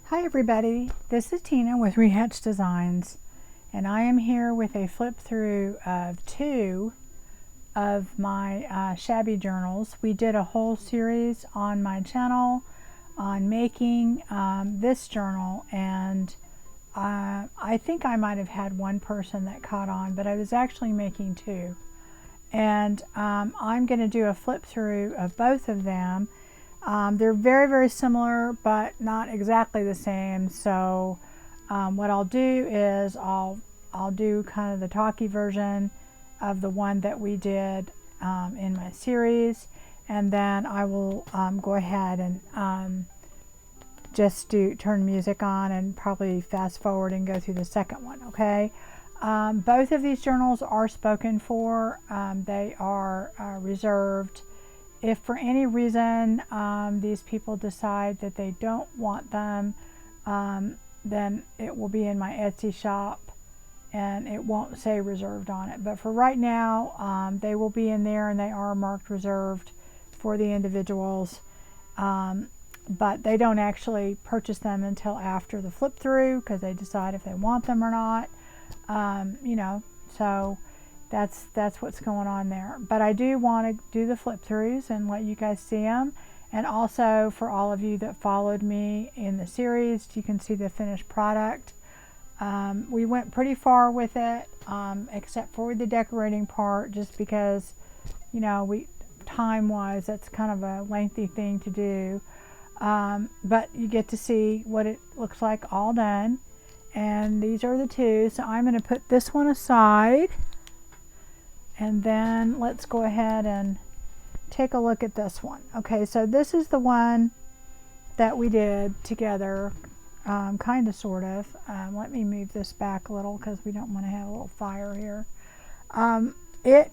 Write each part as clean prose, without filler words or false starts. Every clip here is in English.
Hi everybody, this is Tina with Rehatch Designs, and I am here with a flip through of two of my shabby journals. We did a whole series on my channel on making this journal, and I think I might have had one person that caught on, but I was actually making two. And I'm going to do a flip through of both of them. They're very, very similar, but not exactly the same. So what I'll do is I'll do kind of the talkie version of the one that we did in my series, and then I will go ahead and just turn music on and probably fast forward and go through the second one. Okay. Both of these journals are spoken for. They are reserved. If for any reason these people decide that they don't want them, then it will be in my Etsy shop and it won't say reserved on it. But for right now, they will be in there and they are marked reserved for the individuals. But they don't actually purchase them until after the flip through because they decide if they want them or not. So that's what's going on there. But I do want to do the flip throughs and let you guys see them, and also for all of you that followed me in the series, you can see the finished product. We went pretty far with it, except for the decorating part, just because time wise that's kind of a lengthy thing to do, but you get to see what it looks like all done. And these are the two, so I'm going to put this one aside, and then let's go ahead and take a look at this one. Okay, so this is the one that we did together, kind of, sort of. Let me move this back a little because we don't want to have a little fire here. It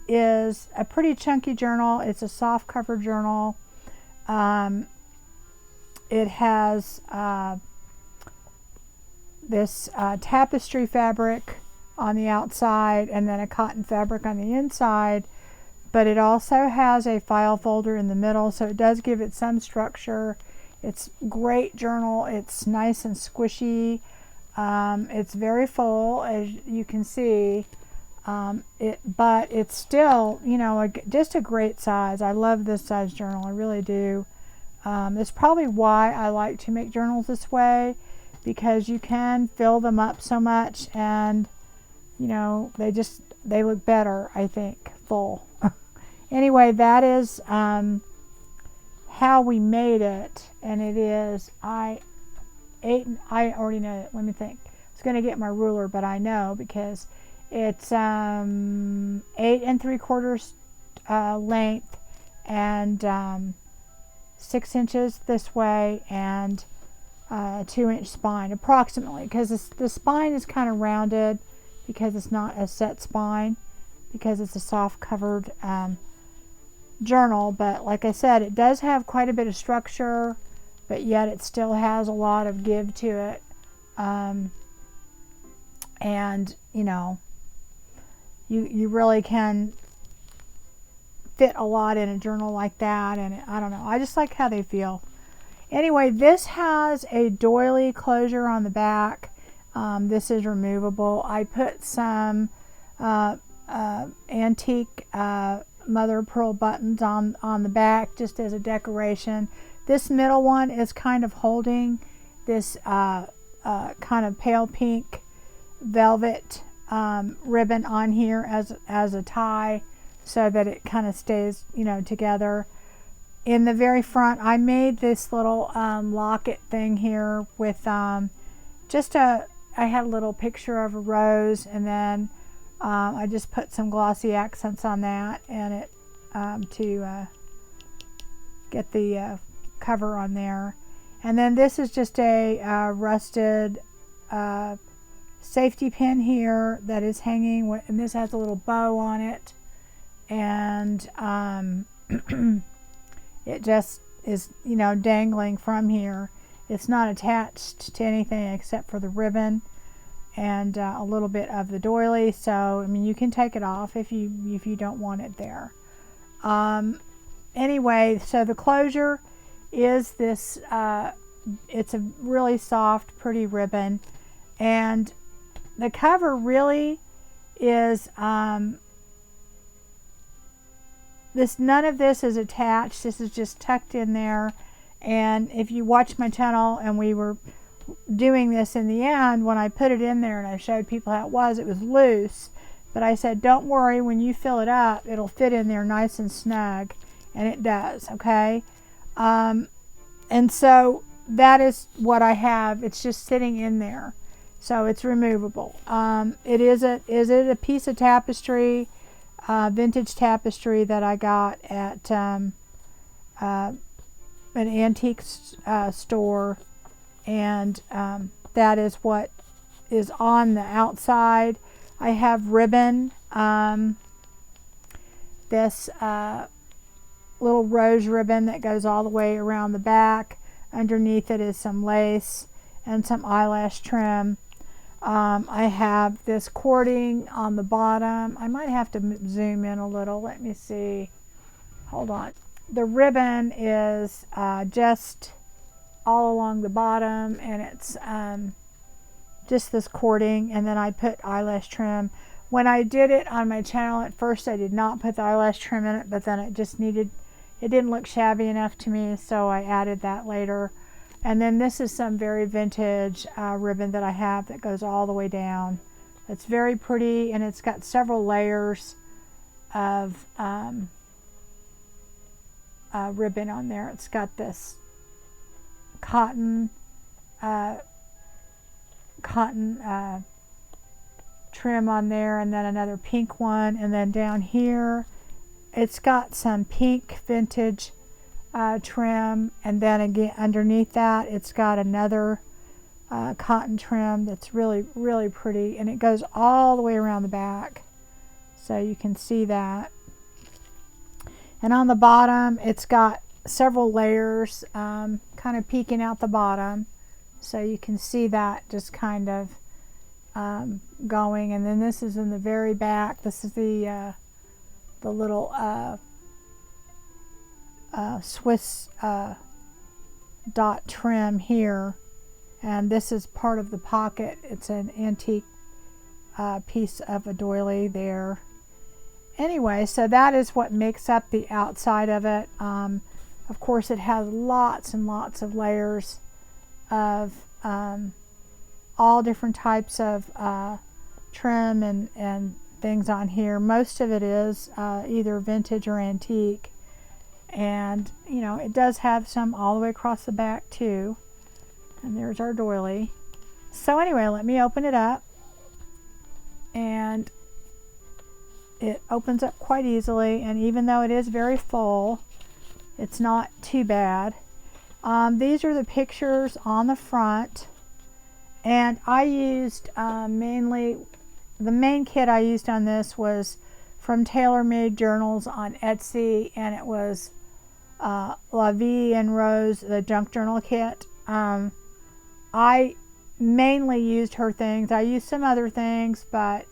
is a pretty chunky journal. It's a soft cover journal. It has this tapestry fabric on the outside and then a cotton fabric on the inside, but it also has a file folder in the middle, so it does give it some structure. It's a great journal. It's nice and squishy. It's very full, as you can see, but it's still, just a great size. I love this size journal. I really do. It's probably why I like to make journals this way, because you can fill them up so much, and they look better, I think, full. Anyway, that is how we made it, and it is I already know it. Let me think. I was going to get my ruler, but I know because it's 8 3/4 length and 6 inches this way, and 2-inch spine approximately, because the spine is kind of rounded because it's not a set spine, because it's a soft covered journal. But like I said, it does have quite a bit of structure, but yet it still has a lot of give to it, and you really can fit a lot in a journal like that. And I don't know, I just like how they feel. Anyway, this has a doily closure on the back. This is removable. I put some antique mother of pearl buttons on the back just as a decoration. This middle one is kind of holding this kind of pale pink velvet ribbon on here as a tie, so that it kind of stays together. In the very front, I made this little locket thing here with I had a little picture of a rose, and then I just put some glossy accents on that, and it to get the cover on there. And then this is just a rusted safety pin here that is hanging, and this has a little bow on it, and it just is dangling from here. It's not attached to anything except for the ribbon and a little bit of the doily, so I mean, you can take it off if you don't want it there. Anyway, so the closure is this it's a really soft, pretty ribbon. And the cover really is, none of this is attached. This is just tucked in there. And if you watch my channel and we were doing this in the end, when I put it in there and I showed people how it was loose. But I said, don't worry, when you fill it up, it'll fit in there nice and snug. And it does, okay? And so that is what I have. It's just sitting in there. So it's removable. Is it a piece of tapestry, vintage tapestry that I got at an antique store. And that is what is on the outside. I have ribbon, this little rose ribbon that goes all the way around the back. Underneath it is some lace and some eyelash trim. I have this cording on the bottom. I might have to zoom in a little. Let me see. Hold on. The ribbon is just all along the bottom, and it's just this cording, and then I put eyelash trim. When I did it on my channel at first, I did not put the eyelash trim in it, but then it didn't look shabby enough to me, so I added that later. And then this is some very vintage ribbon that I have that goes all the way down. It's very pretty, and it's got several layers of ribbon on there. It's got this cotton trim on there, and then another pink one, and then down here it's got some pink vintage trim, and then again underneath that it's got another cotton trim that's really, really pretty, and it goes all the way around the back, so you can see that. And on the bottom it's got several layers kind of peeking out the bottom, so you can see that just kind of going. And then this is in the very back. This is the little Swiss dot trim here, and this is part of the pocket. It's an antique piece of a doily there. Anyway, so that is what makes up the outside of it. Of course, it has lots and lots of layers of all different types of trim and things on here. Most of it is either vintage or antique, and you know, it does have some all the way across the back too. And there's our doily. So anyway, let me open it up, and it opens up quite easily, and even though it is very full, it's not too bad. These are the pictures on the front, and I used mainly, the main kit I used on this was from Tailor Made Journals on Etsy, and it was La Vie en Rose, the junk journal kit. I mainly used her things. I used some other things, but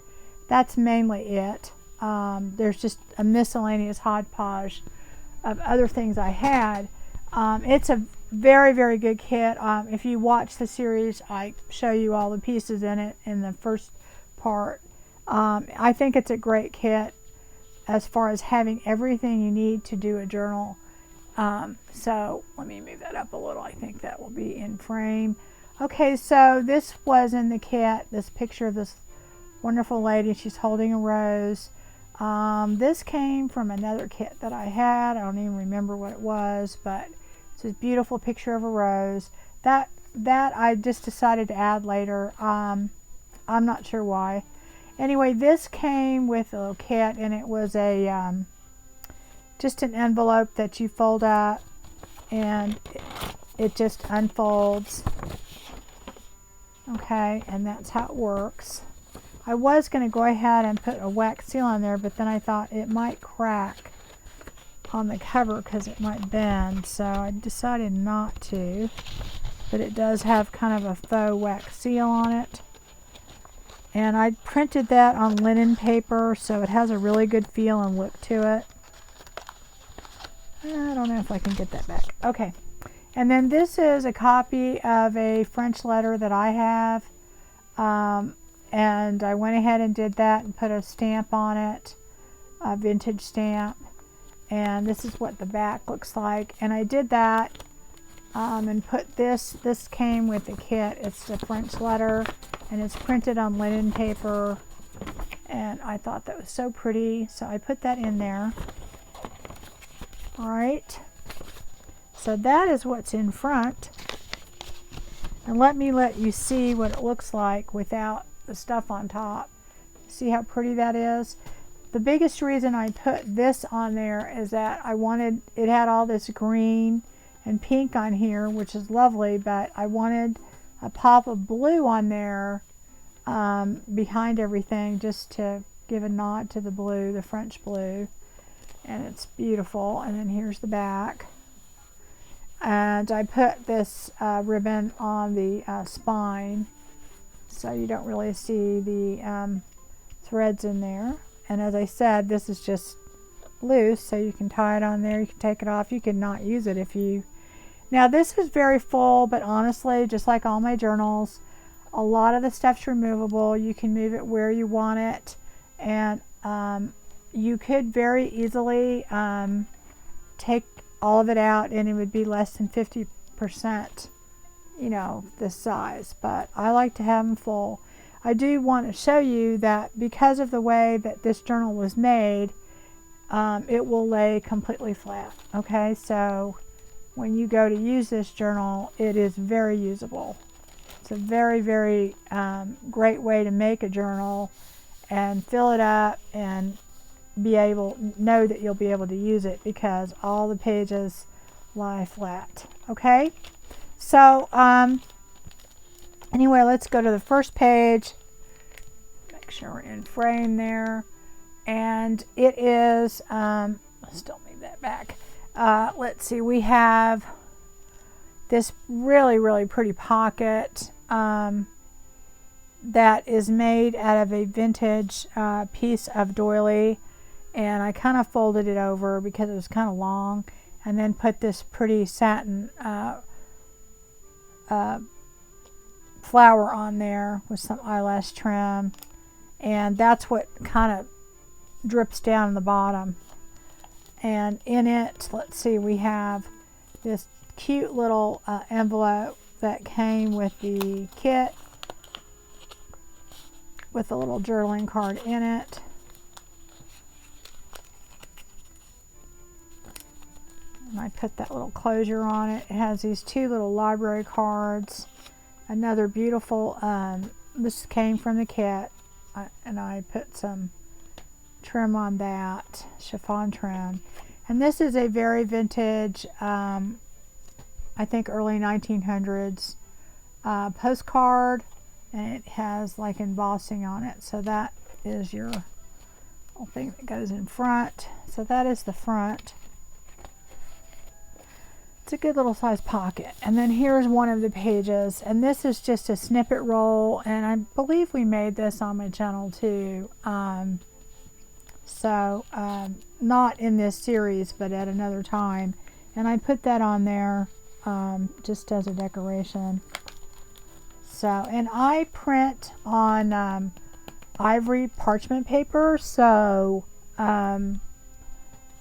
that's mainly it. There's just a miscellaneous hodgepodge of other things I had. It's a very, very good kit. If you watch the series, I show you all the pieces in it in the first part. I think it's a great kit as far as having everything you need to do a journal. So let me move that up a little. I think that will be in frame. Okay, so this was in the kit, this picture of this wonderful lady. She's holding a rose. This came from another kit that I had. I don't even remember what it was, but it's a beautiful picture of a rose. That I just decided to add later. I'm not sure why. Anyway, this came with a little kit, and it was a just an envelope that you fold up, and it just unfolds. Okay, and that's how it works. I was going to go ahead and put a wax seal on there, but then I thought it might crack on the cover because it might bend, so I decided not to. But it does have kind of a faux wax seal on it. And I printed that on linen paper, so it has a really good feel and look to it. I don't know if I can get that back. Okay. And then this is a copy of a French letter that I have. And I went ahead and did that and put a stamp on it, a vintage stamp. And this is what the back looks like. And I did that and put this came with the kit. It's the French letter and it's printed on linen paper. And I thought that was so pretty, so I put that in there. All right, so that is what's in front. And let you see what it looks like without the stuff on top. See how pretty that is? The biggest reason I put this on there is that I wanted, it had all this green and pink on here, which is lovely, but I wanted a pop of blue on there behind everything, just to give a nod to the blue, the French blue. And it's beautiful. And then here's the back. And I put this ribbon on the spine, so you don't really see the threads in there. And as I said, this is just loose, so you can tie it on there, you can take it off, you can not use it if you... Now this is very full, but honestly, just like all my journals, a lot of the stuff's removable. You can move it where you want it, and you could very easily take all of it out and it would be less than 50%, you know, this size. But I like to have them full. I do want to show you that because of the way that this journal was made, it will lay completely flat. Okay, so when you go to use this journal, it is very usable. It's a very, very great way to make a journal and fill it up and know that you'll be able to use it because all the pages lie flat. Okay, so anyway, let's go to the first page. Make sure we're in frame there, and it is still move that back. Let's see, we have this really, really pretty pocket that is made out of a vintage piece of doily, and I kind of folded it over because it was kind of long, and then put this pretty satin flower on there with some eyelash trim, and that's what kind of drips down in the bottom. And in it, let's see, we have this cute little envelope that came with the kit with a little journaling card in it. And I put that little closure on it. It has these two little library cards. Another beautiful, this came from the kit, and I put some trim on that, chiffon trim. And this is a very vintage, I think early 1900s postcard, and it has like embossing on it. So that is your little thing that goes in front. So that is the front. It's a good little size pocket. And then here's one of the pages, and this is just a snippet roll, and I believe we made this on my channel too. Not in this series, but at another time. And I put that on there just as a decoration. So, and I print on ivory parchment paper, so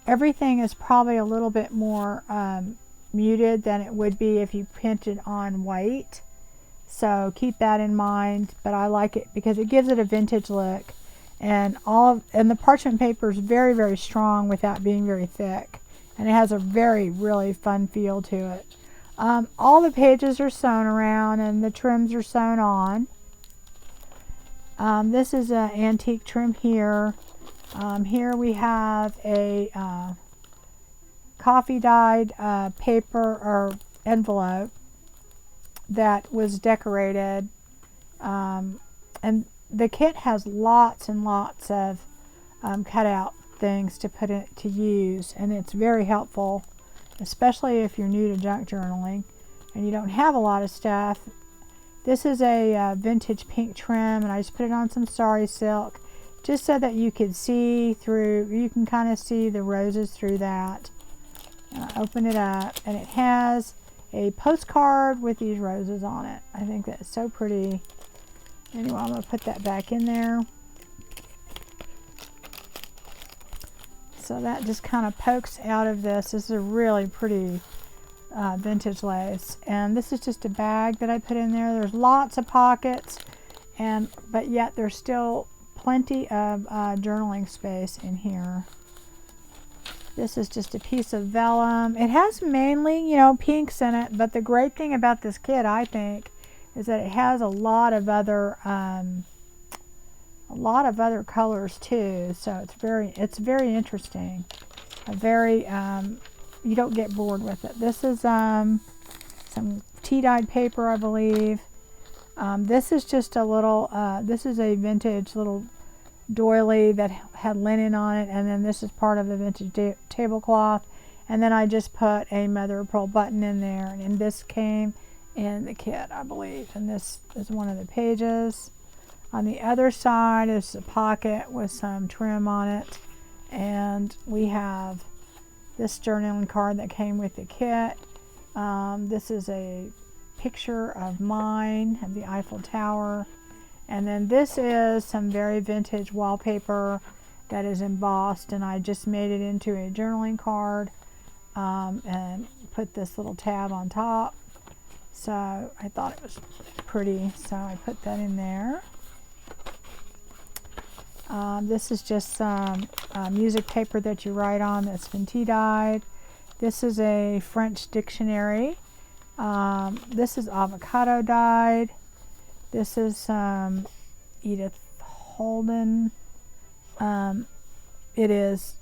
everything is probably a little bit more muted than it would be if you printed on white. So keep that in mind, but I like it because it gives it a vintage look. And the parchment paper is very, very strong without being very thick, and it has a very, really fun feel to it. All the pages are sewn around and the trims are sewn on. This is an antique trim here. Here we have a coffee dyed paper or envelope that was decorated, and the kit has lots and lots of cutout things to put in to use, and it's very helpful, especially if you're new to junk journaling and you don't have a lot of stuff. This is a vintage pink trim, and I just put it on some sari silk just so that you could see through, you can kind of see the roses through that. Open it up, and it has a postcard with these roses on it. I think that's so pretty. Anyway, I'm going to put that back in there. So that just kind of pokes out of this. This is a really pretty vintage lace. And this is just a bag that I put in there. There's lots of pockets, but yet there's still plenty of journaling space in here. This is just a piece of vellum. It has mainly, pinks in it, but the great thing about this kit, I think, is that it has a lot of other colors too. So it's very interesting. You don't get bored with it. This is some tea-dyed paper, I believe. This is just a little. This is a vintage little doily that had linen on it, and then this is part of the vintage tablecloth, and then I just put a mother of pearl button in there, and this came in the kit, I believe, and this is one of the pages. On the other side is a pocket with some trim on it, and we have this journaling card that came with the kit. This is a picture of mine of the Eiffel Tower. And then this is some very vintage wallpaper that is embossed, and I just made it into a journaling card and put this little tab on top. So I thought it was pretty, so I put that in there. This is just some music paper that you write on that's been tea dyed. This is a French dictionary. This is avocado dyed. This is Edith Holden. This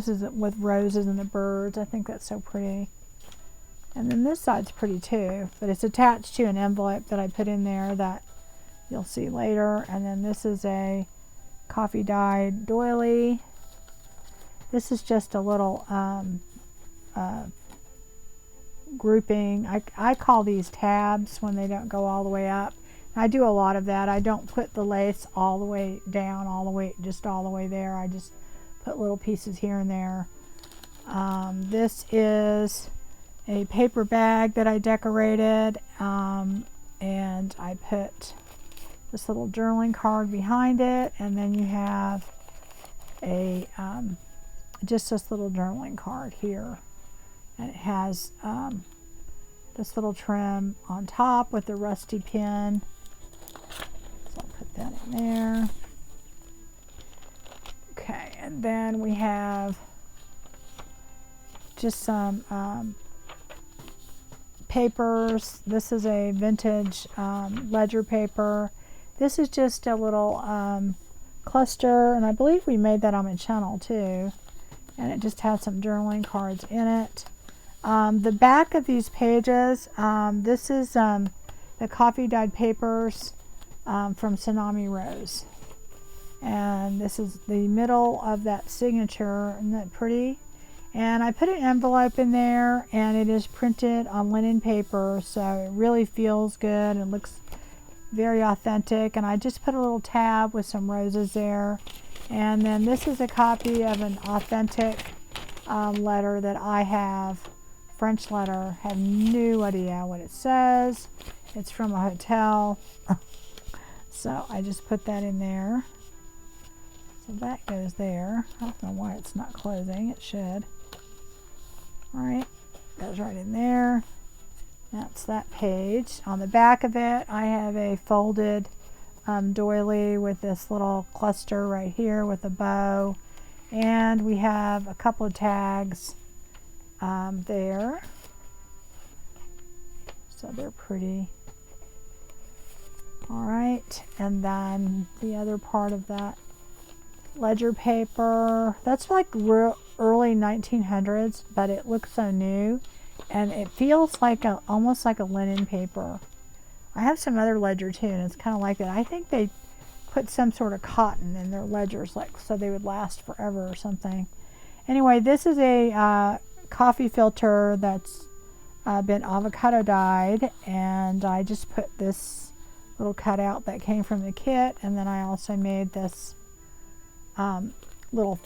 is with roses and the birds. I think that's so pretty. And then this side's pretty too, but it's attached to an envelope that I put in there that you'll see later. And then this is a coffee dyed doily. This is just a little grouping. I call these tabs when they don't go all the way up. I do a lot of that. I don't put the lace all the way down, all the way there. I just put little pieces here and there. This is a paper bag that I decorated, and I put this little journaling card behind it, and then you have a just this little journaling card here, and it has this little trim on top with the rusty pin. So I'll put that in there. Okay, and then we have just some papers. This is a vintage ledger paper. This is just a little cluster, and I believe we made that on my channel too. And it just has some journaling cards in it. The back of these pages, this is the coffee dyed papers from Tsunami Rose. And this is the middle of that signature. Isn't that pretty? And I put an envelope in there, and it is printed on linen paper, so it really feels good and looks very authentic. And I just put a little tab with some roses there. And then this is a copy of an authentic letter that I have, French letter. Have no idea what it says. It's from a hotel. So I just put that in there. So that goes there. I don't know why it's not closing. It should. Alright, goes right in there. That's that page. On the back of it, I have a folded doily with this little cluster right here with a bow. And we have a couple of tags there. So they're pretty. Alright, and then the other part of that ledger paper, that's like early 1900s, but it looks so new, and it feels like almost like a linen paper. I have some other ledger too, and it's kind of like that. I think they put some sort of cotton in their ledgers, like so they would last forever or something. Anyway, this is a coffee filter that's been avocado dyed, and I just put this little cutout that came from the kit, and then I also made this little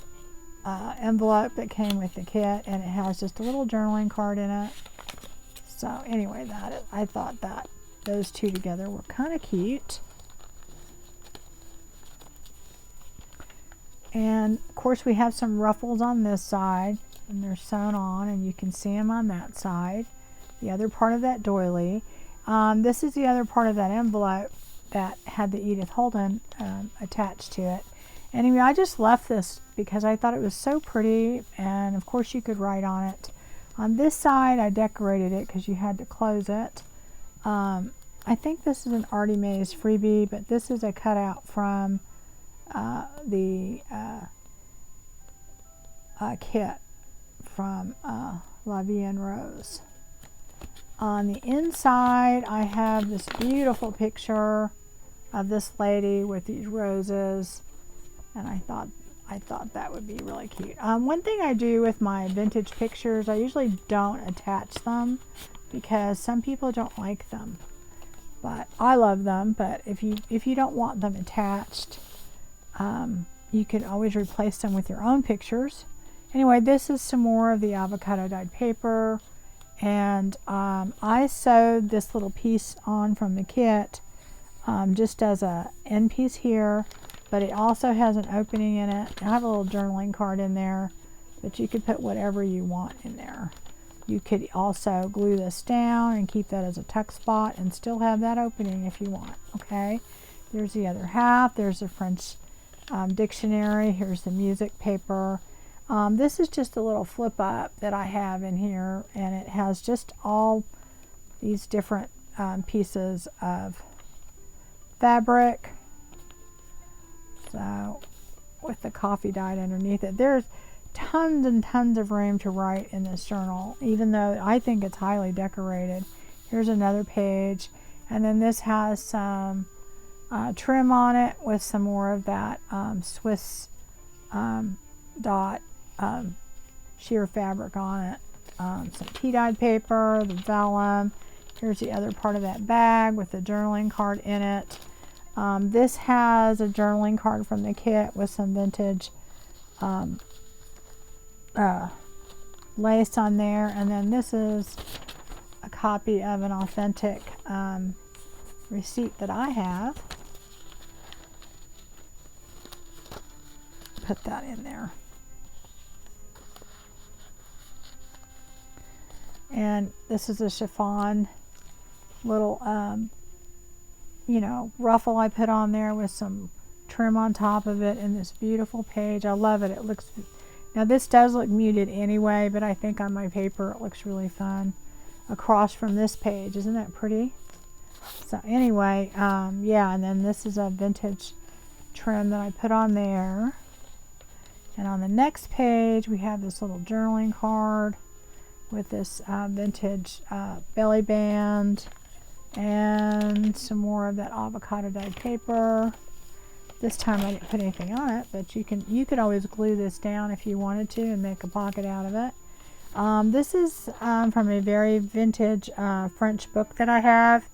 envelope that came with the kit, and it has just a little journaling card in it. So anyway, I thought that those two together were kind of cute. And of course we have some ruffles on this side, and they're sewn on, and you can see them on that side. The other part of that doily. This is the other part of that envelope that had the Edith Holden attached to it. Anyway, I just left this because I thought it was so pretty, and of course you could write on it. On this side I decorated it because you had to close it. I think this is an Artie Mays freebie, but this is a cutout from the kit from La Vie en Rose. On the inside I have this beautiful picture of this lady with these roses, and I thought that would be really cute. One thing I do with my vintage pictures, I usually don't attach them because some people don't like them, but I love them. But if you don't want them attached, you can always replace them with your own pictures. Anyway, this is some more of the avocado dyed paper, and I sewed this little piece on from the kit just as a end piece here, but it also has an opening in it. I have a little journaling card in there, but you could put whatever you want in there. You could also glue this down and keep that as a tuck spot and still have that opening if you want. Okay, there's the other half. There's a French dictionary. Here's the music paper. This is just a little flip up that I have in here, and it has just all these different pieces of fabric. So with the coffee dyed underneath it, there's tons and tons of room to write in this journal, even though I think it's highly decorated. Here's another page, and then this has some trim on it with some more of that Swiss dot sheer fabric on it. Some tea dyed paper, the vellum. Here's the other part of that bag with the journaling card in it. This has a journaling card from the kit with some vintage lace on there, and then this is a copy of an authentic receipt that I have. Put that in there. And this is a chiffon little you know, ruffle I put on there with some trim on top of it, and this beautiful page. I love it. It looks, now this does look muted anyway, but I think on my paper it looks really fun across from this page. Isn't that pretty? So anyway, yeah, and then this is a vintage trim that I put on there. And on the next page we have this little journaling card with this vintage belly band, and some more of that avocado dyed paper. This time I didn't put anything on it, but you could always glue this down if you wanted to and make a pocket out of it. This is from a very vintage French book that I have,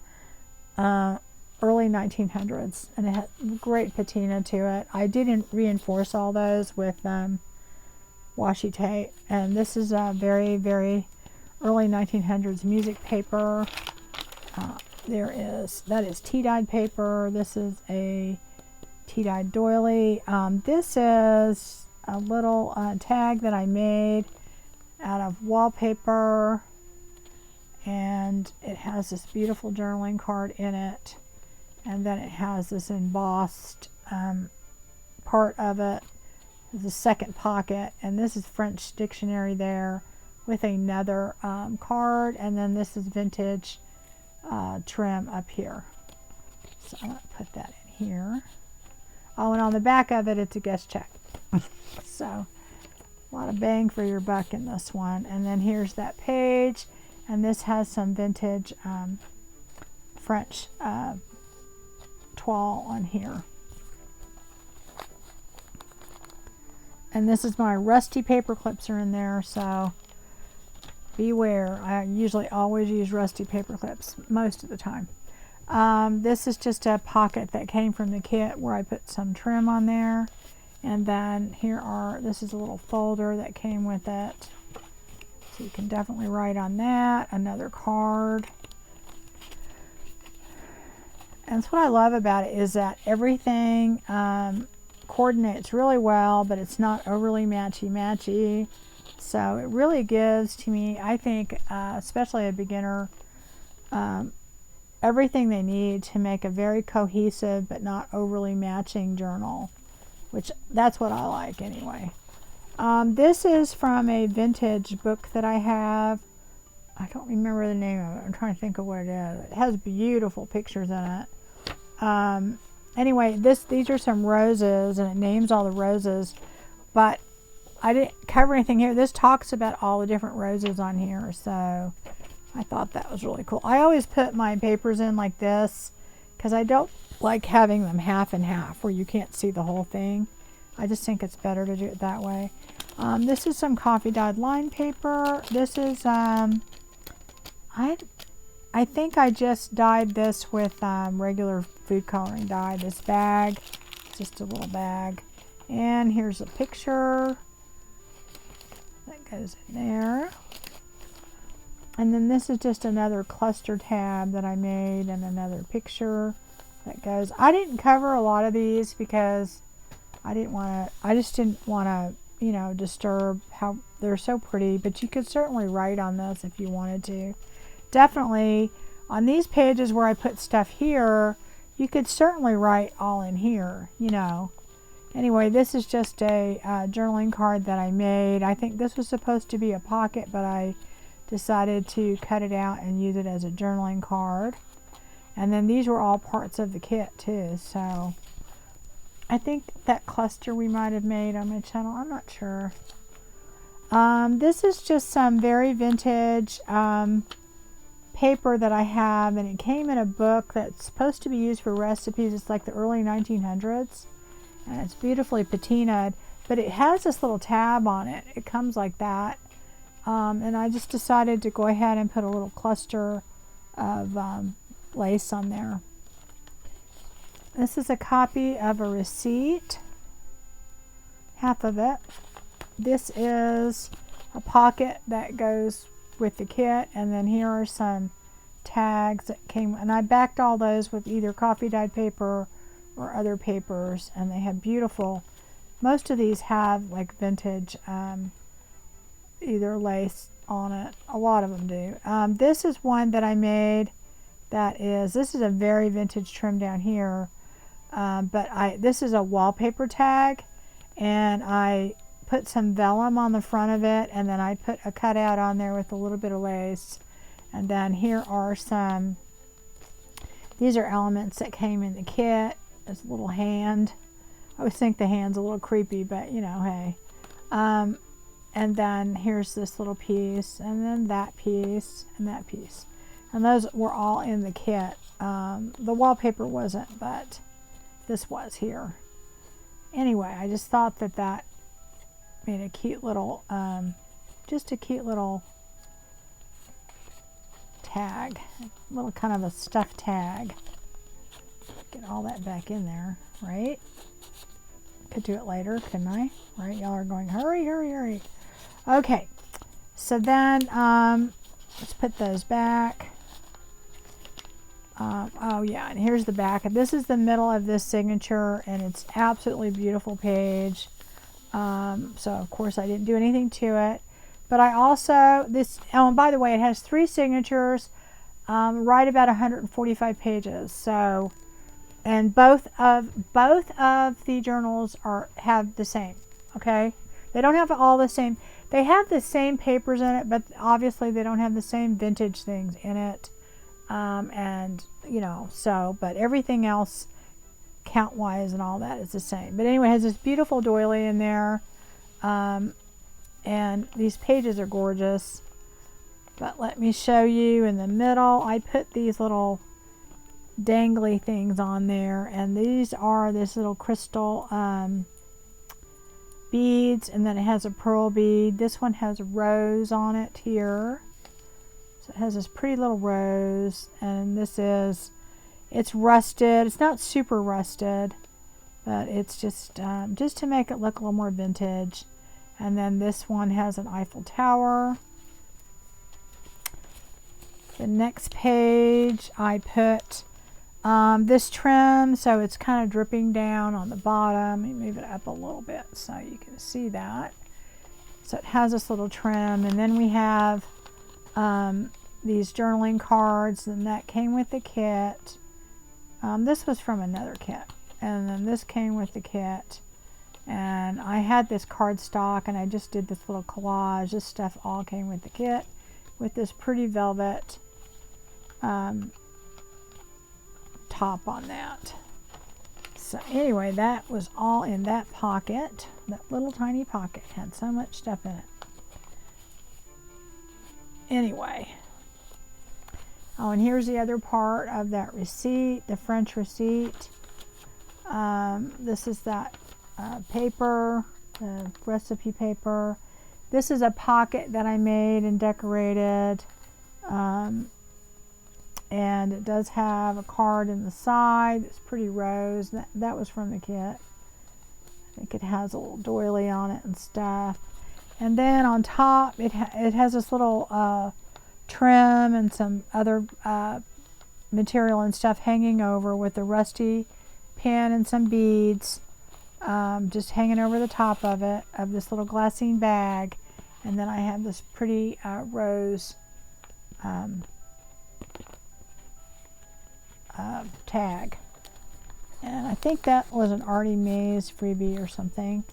early 1900s, and it had great patina to it. I didn't reinforce all those with washi tape, and this is a very, very early 1900s music paper. That is tea dyed paper. This is a tea dyed doily. This is a little tag that I made out of wallpaper, and it has this beautiful journaling card in it, and then it has this embossed part of it. There's a second pocket, and this is French dictionary there with another card, and then this is vintage trim up here. So I'm going to put that in here. Oh, and on the back of it, it's a guest check. So a lot of bang for your buck in this one. And then here's that page, and this has some vintage French toile on here. And this is my rusty paper clips are in there, so beware. I usually always use rusty paper clips most of the time. This is just a pocket that came from the kit where I put some trim on there. And then this is a little folder that came with it. So you can definitely write on that. Another card. And that's what I love about it, is that everything coordinates really well, but it's not overly matchy-matchy. So it really gives to me, I think, especially a beginner, everything they need to make a very cohesive but not overly matching journal, which that's what I like anyway. This is from a vintage book that I have. I don't remember the name of it. I'm trying to think of what it is. It has beautiful pictures in it. Anyway, these are some roses, and it names all the roses, but I didn't cover anything here. This talks about all the different roses on here, so I thought that was really cool. I always put my papers in like this because I don't like having them half and half where you can't see the whole thing. I just think it's better to do it that way. This is some coffee dyed line paper. This is I think I just dyed this with regular food coloring dye. This bag, it's just a little bag. And here's a picture that goes in there. And then this is just another cluster tab that I made, and another picture that goes. I didn't cover a lot of these because I just didn't want to, you know, disturb how they're so pretty, but you could certainly write on this if you wanted to. Definitely on these pages where I put stuff here, you could certainly write all in here, you know. Anyway, this is just a journaling card that I made. I think this was supposed to be a pocket, but I decided to cut it out and use it as a journaling card. And then these were all parts of the kit too, so I think that cluster we might have made on my channel, I'm not sure. This is just some very vintage paper that I have, and it came in a book that's supposed to be used for recipes. It's like the early 1900s, and it's beautifully patinaed, but it has this little tab on it. It comes like that, and I just decided to go ahead and put a little cluster of lace on there. This is a copy of a receipt, half of it. This is a pocket that goes with the kit, and then here are some tags that came, and I backed all those with either coffee dyed paper or other papers, and they have beautiful, most of these have like vintage either lace on it. A lot of them do. This is one that I made this is a very vintage trim down here, but this is a wallpaper tag, and I put some vellum on the front of it, and then I put a cutout on there with a little bit of lace. And then here are these are elements that came in the kit. This little hand. I always think the hand's a little creepy, but you know, hey. And then here's this little piece, and then that piece, and that piece. And those were all in the kit. The wallpaper wasn't, but this was here. Anyway, I just thought that made a cute little, just a cute little tag, little kind of a stuffed tag. Get all that back in there, right? Could do it later, couldn't I? Right? Y'all are going, hurry, hurry, hurry. Okay, so then let's put those back. Oh yeah, and here's the back. This is the middle of this signature, and it's absolutely beautiful page. So of course I didn't do anything to it, but I also and by the way, it has 3 signatures, right about 145 pages. So, and both of the journals have the same. Okay, they don't have all the same. They have the same papers in it, but obviously they don't have the same vintage things in it. And you know, so, but everything else count wise and all that is the same. But anyway, it has this beautiful doily in there, and these pages are gorgeous. But let me show you in the middle, I put these little dangly things on there, and these are this little crystal beads, and then it has a pearl bead. This one has a rose on it here, so it has this pretty little rose, and it's rusted. It's not super rusted, but it's just to make it look a little more vintage. And then this one has an Eiffel Tower, The next page I put this trim, so it's kind of dripping down on the bottom. Let me move it up a little bit so you can see that. So it has this little trim, and then we have these journaling cards, and that came with the kit. This was from another kit, and then this came with the kit. And I had this cardstock, and I just did this little collage. This stuff all came with the kit, with this pretty velvet top on that. So anyway, that was all in that pocket. That little tiny pocket had so much stuff in it. Anyway. Oh, and here's the other part of that receipt, the French receipt. This is that paper, the recipe paper. This is a pocket that I made and decorated. And it does have a card in the side. It's pretty rose. That was from the kit. I think it has a little doily on it and stuff. And then on top, it has this little trim and some other material and stuff hanging over with a rusty pin and some beads just hanging over the top of it, of this little glassine bag. And then I have this pretty rose tag, and I think that was an Artie Mays freebie or something.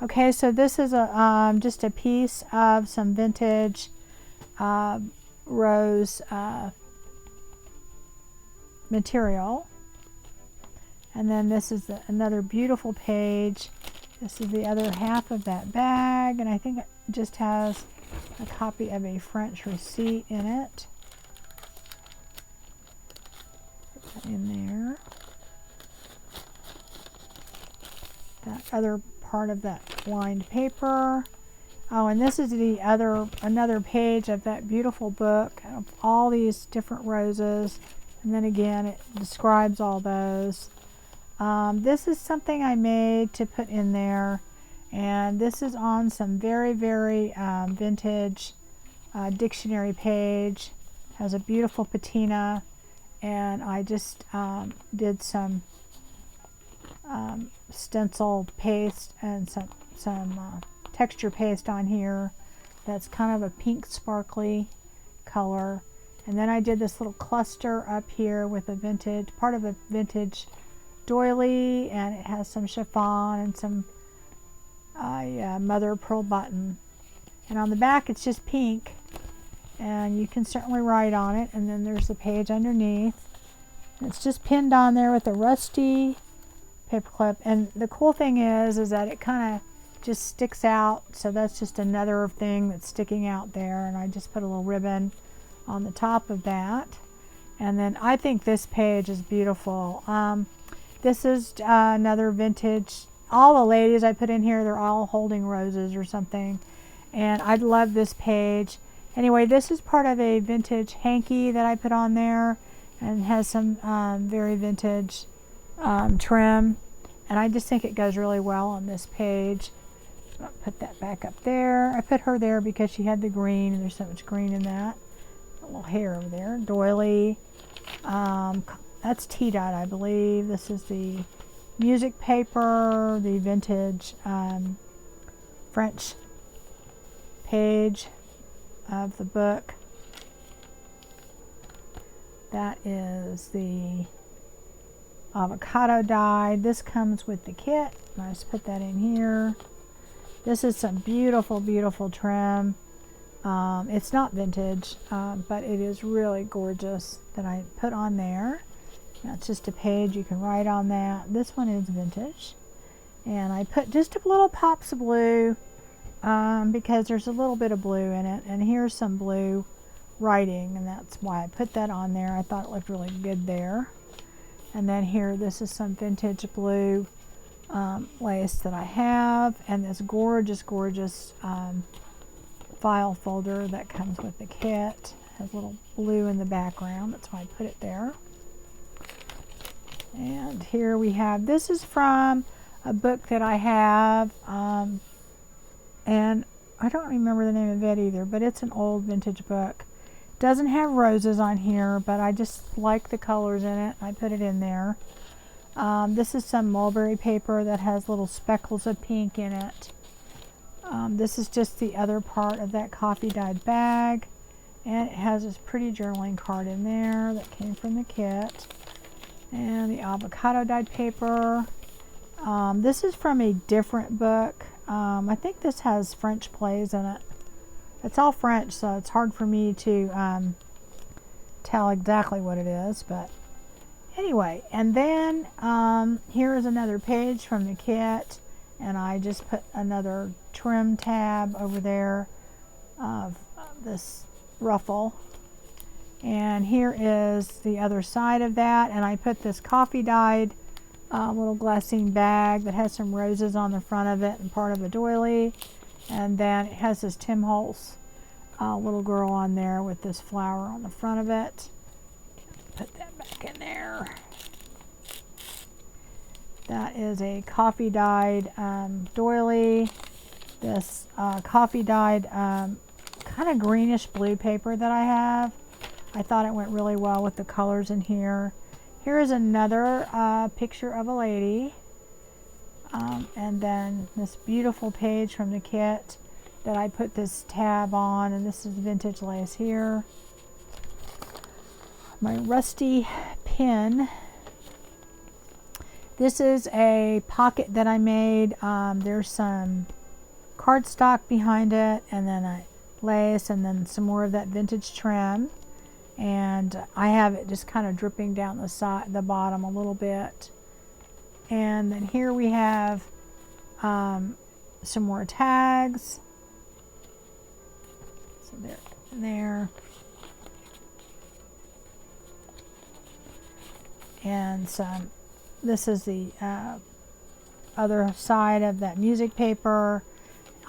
Okay, so this is a just a piece of some vintage rose material, and then this is another beautiful page. This is the other half of that bag, and I think it just has a copy of a French receipt in it. In there. That other part of that lined paper. Oh, and this is another page of that beautiful book of all these different roses. And then again, it describes all those. This is something I made to put in there, and this is on some very, very vintage dictionary page. Has a beautiful patina. And I just did some stencil paste and some texture paste on here. That's kind of a pink sparkly color. And then I did this little cluster up here with part of a vintage doily, and it has some chiffon and some mother of pearl button. And on the back it's just pink. And you can certainly write on it, and then there's the page underneath. It's just pinned on there with a rusty paper clip. And the cool thing is that it kind of just sticks out, so that's just another thing that's sticking out there. And I just put a little ribbon on the top of that. And then I think this page is beautiful. This is another vintage. All the ladies I put in here, they're all holding roses or something, and I love this page. Anyway, this is part of a vintage hanky that I put on there, and has some very vintage trim, and I just think it goes really well on this page. I'll put that back up there. I put her there because she had the green, and there's so much green in that. A little hair over there. Doily. That's T-Dot, I believe. This is the music paper, the vintage French page of the book. That is the avocado dye. This comes with the kit. I just put that in here. This is some beautiful, beautiful trim. It's not vintage, but it is really gorgeous that I put on there. That's just a page. You can write on that. This one is vintage. And I put just a little pops of blue because there's a little bit of blue in it. And here's some blue writing, and that's why I put that on there. I thought it looked really good there. And then here, this is some vintage blue lace that I have, and this gorgeous, gorgeous file folder that comes with the kit. Has a little blue in the background. That's why I put it there. And here we have, this is from a book that I have, and I don't remember the name of it either, but it's an old vintage book. Doesn't have roses on here, but I just like the colors in it. I put it in there. This is some mulberry paper that has little speckles of pink in it. This is just the other part of that coffee dyed bag. And it has this pretty journaling card in there that came from the kit. And the avocado dyed paper. This is from a different book. I think this has French plays in it. It's all French, so it's hard for me to tell exactly what it is. But anyway, and then here is another page from the kit. And I just put another trim tab over there of this ruffle. And here is the other side of that. And I put this coffee dyed little glassine bag that has some roses on the front of it and part of a doily. And then it has this Tim Holtz little girl on there with this flower on the front of it. Put that back in there. That is a coffee dyed doily. This coffee dyed kind of greenish blue paper that I have. I thought it went really well with the colors in here. Here is another picture of a lady. And then this beautiful page from the kit that I put this tab on, and this is vintage lace here. My rusty pin. This is a pocket that I made. There's some cardstock behind it, and then a lace, and then some more of that vintage trim. And I have it just kind of dripping down the side, the bottom a little bit. And then here we have some more tags. So there. And some. This is the other side of that music paper.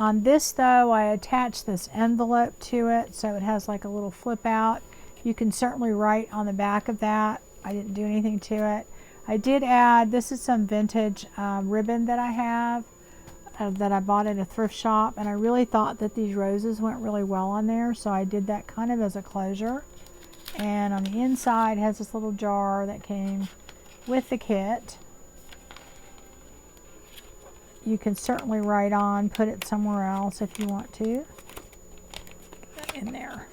On this though, I attached this envelope to it, so it has like a little flip out. You can certainly write on the back of that. I didn't do anything to it. I did add, this is some vintage ribbon that I have that I bought at a thrift shop, and I really thought that these roses went really well on there, so I did that kind of as a closure. And on the inside has this little jar that came with the kit. You can certainly write on, put it somewhere else if you want to. Put that in there.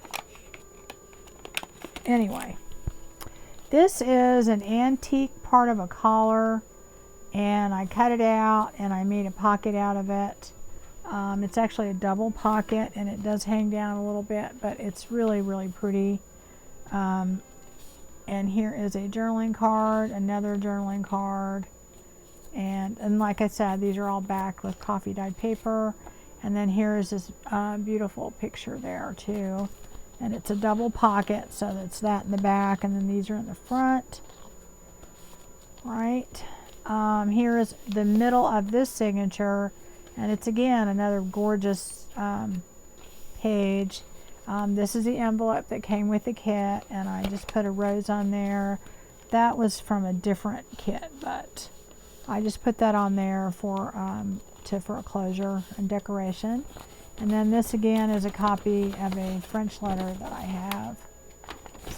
Anyway, this is an antique part of a collar, and I cut it out and I made a pocket out of it. It's actually a double pocket, and it does hang down a little bit, but it's really, really pretty. And here is a journaling card, another journaling card, and like I said, these are all backed with coffee dyed paper. And then here is this beautiful picture there too, and it's a double pocket, so that's that in the back, and then these are in the front. Right, here is the middle of this signature, and it's again another gorgeous page. This is the envelope that came with the kit, and I just put a rose on there. That was from a different kit, but I just put that on there for a closure and decoration. And then this again is a copy of a French letter that I have.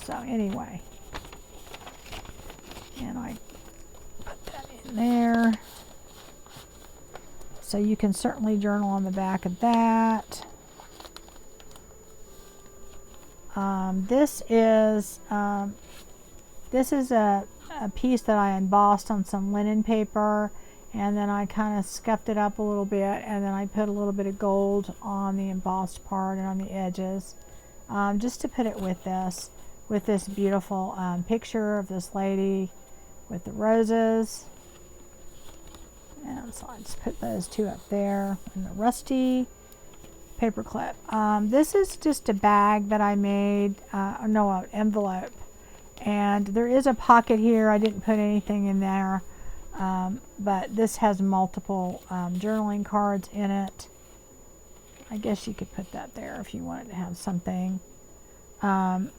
So anyway, and I put that in there. So you can certainly journal on the back of that. This is a piece that I embossed on some linen paper, and then I kind of scuffed it up a little bit, and then I put a little bit of gold on the embossed part and on the edges, just to put it with this beautiful picture of this lady with the roses. And so I just put those two up there, and the rusty paper clip. This is just a bag that I made, an envelope, and there is a pocket here. I didn't put anything in there, but this has multiple journaling cards in it. I guess you could put that there if you wanted to have something. And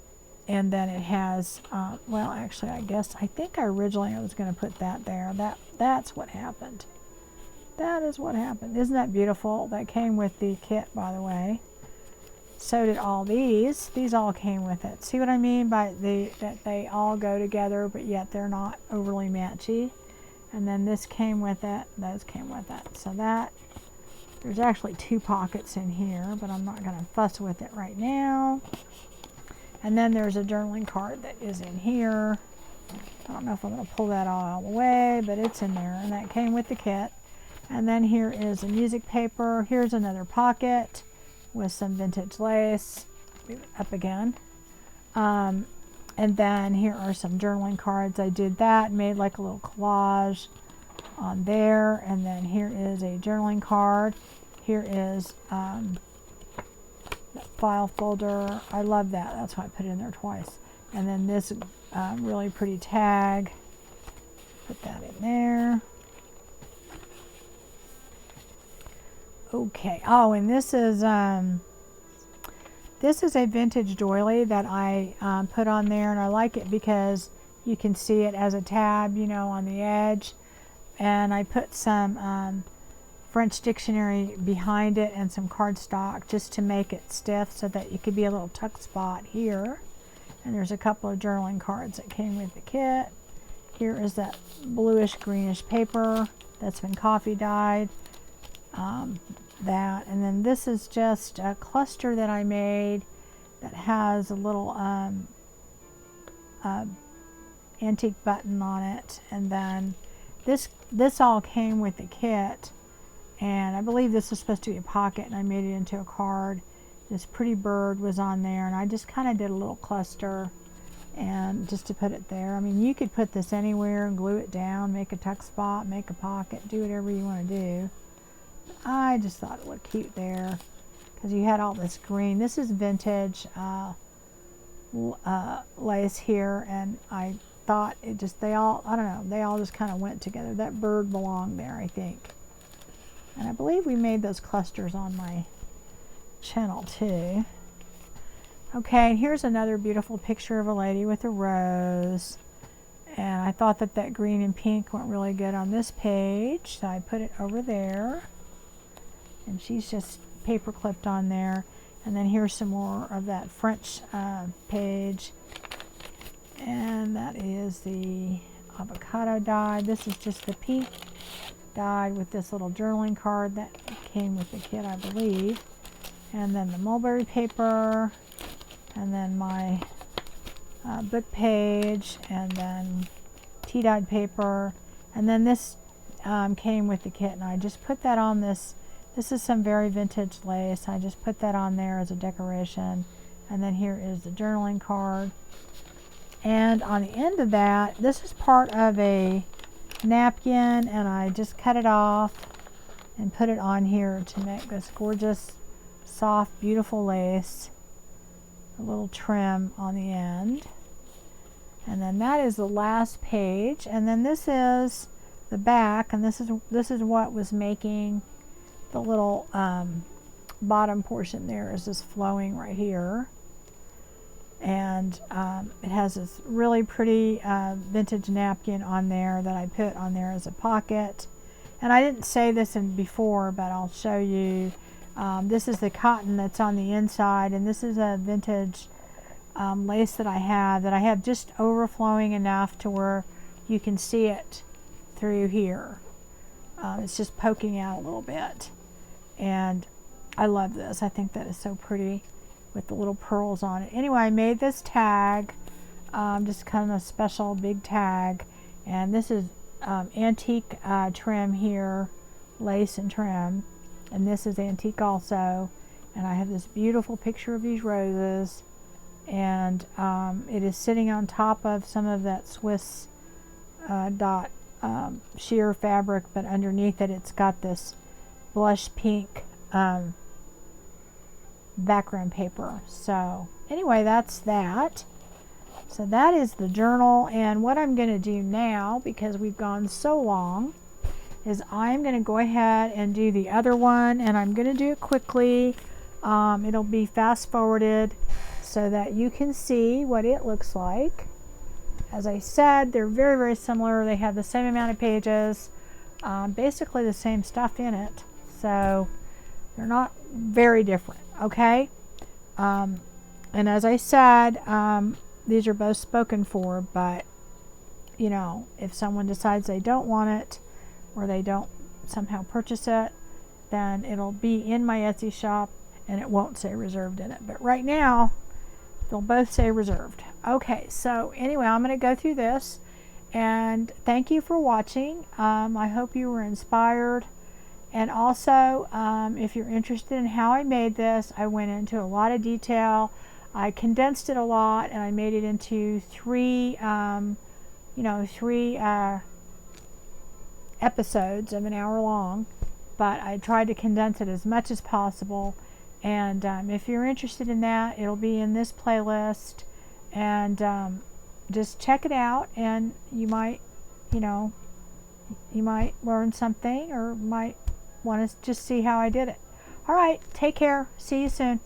then it has, well, actually, I think originally I was going to put that there. That's what happened. That is what happened. Isn't that beautiful? That came with the kit, by the way. so did all these. These all came with it. See what I mean by that they all go together, but yet they're not overly matchy. And then this came with it. Those came with it. So that, there's actually 2 pockets in here, but I'm not going to fuss with it right now. And then there's a journaling card that is in here. I don't know if I'm going to pull that all the way, but it's in there, and that came with the kit. And then here is a music paper. Here's another pocket with some vintage lace. Up again. And then here are some journaling cards. I did that, made like a little collage on there. And then here is a journaling card. Here is that file folder. I love that. That's why I put it in there twice. And then this really pretty tag. Put that in there. Okay. Oh, and this is a vintage doily that I put on there, and I like it because you can see it as a tab, you know, on the edge. And I put some French dictionary behind it and some cardstock just to make it stiff so that it could be a little tuck spot here. And there's a couple of journaling cards that came with the kit. Here is that bluish greenish paper that's been coffee dyed. That, and then this is just a cluster that I made that has a little antique button on it. And then this all came with the kit, and I believe this is supposed to be a pocket, and I made it into a card. This pretty bird was on there, and I just kind of did a little cluster and just to put it there. I mean, you could put this anywhere and glue it down, make a tuck spot, make a pocket, do whatever you want to do. I just thought it looked cute there because you had all this green. This is vintage lace here, and I thought it just, they all, I don't know, they all just kind of went together. That bird belonged there, I think. And I believe we made those clusters on my channel too. Okay, here's another beautiful picture of a lady with a rose. And I thought that that green and pink went really good on this page, so I put it over there. And she's just paper clipped on there. And then here's some more of that French page. And that is the avocado die. This is just the pink dyed with this little journaling card that came with the kit, I believe. And then the mulberry paper. And then my book page. And then tea dyed paper. And then this came with the kit. And I just put that on this. This is some very vintage lace. I just put that on there as a decoration. And then here is the journaling card. And on the end of that, this is part of a napkin, and I just cut it off and put it on here to make this gorgeous, soft, beautiful lace. A little trim on the end. And then that is the last page. And then this is the back, and this is what was making the little bottom portion there is this flowing right here. And it has this really pretty vintage napkin on there that I put on there as a pocket. And I didn't say this before, but I'll show you. This is the cotton that's on the inside, and this is a vintage lace that I have just overflowing enough to where you can see it through here. It's just poking out a little bit. And I love this. I think that is so pretty with the little pearls on it. Anyway, I made this tag, just kind of a special big tag. And this is antique trim here, lace and trim. And this is antique also. And I have this beautiful picture of these roses. And it is sitting on top of some of that Swiss dot sheer fabric, but underneath it, it's got this blush pink background paper. So anyway, that's that. So that is the journal, and what I'm going to do now, because we've gone so long, is I'm going to go ahead and do the other one, and I'm going to do it quickly. It'll be fast forwarded so that you can see what it looks like. As I said, they're very, very similar. They have the same amount of pages, basically the same stuff in it. So they're not very different, okay? And as I said, these are both spoken for, but you know, if someone decides they don't want it or they don't somehow purchase it, then it'll be in my Etsy shop and it won't say reserved in it. But right now, they'll both say reserved. Okay, so anyway, I'm going to go through this, and thank you for watching. I hope you were inspired. And also, if you're interested in how I made this, I went into a lot of detail. I condensed it a lot, and I made it into three episodes of an hour long, but I tried to condense it as much as possible. And if you're interested in that, it'll be in this playlist, and just check it out, and you might learn something, or might want to just see how I did it. All right, take care. See you soon.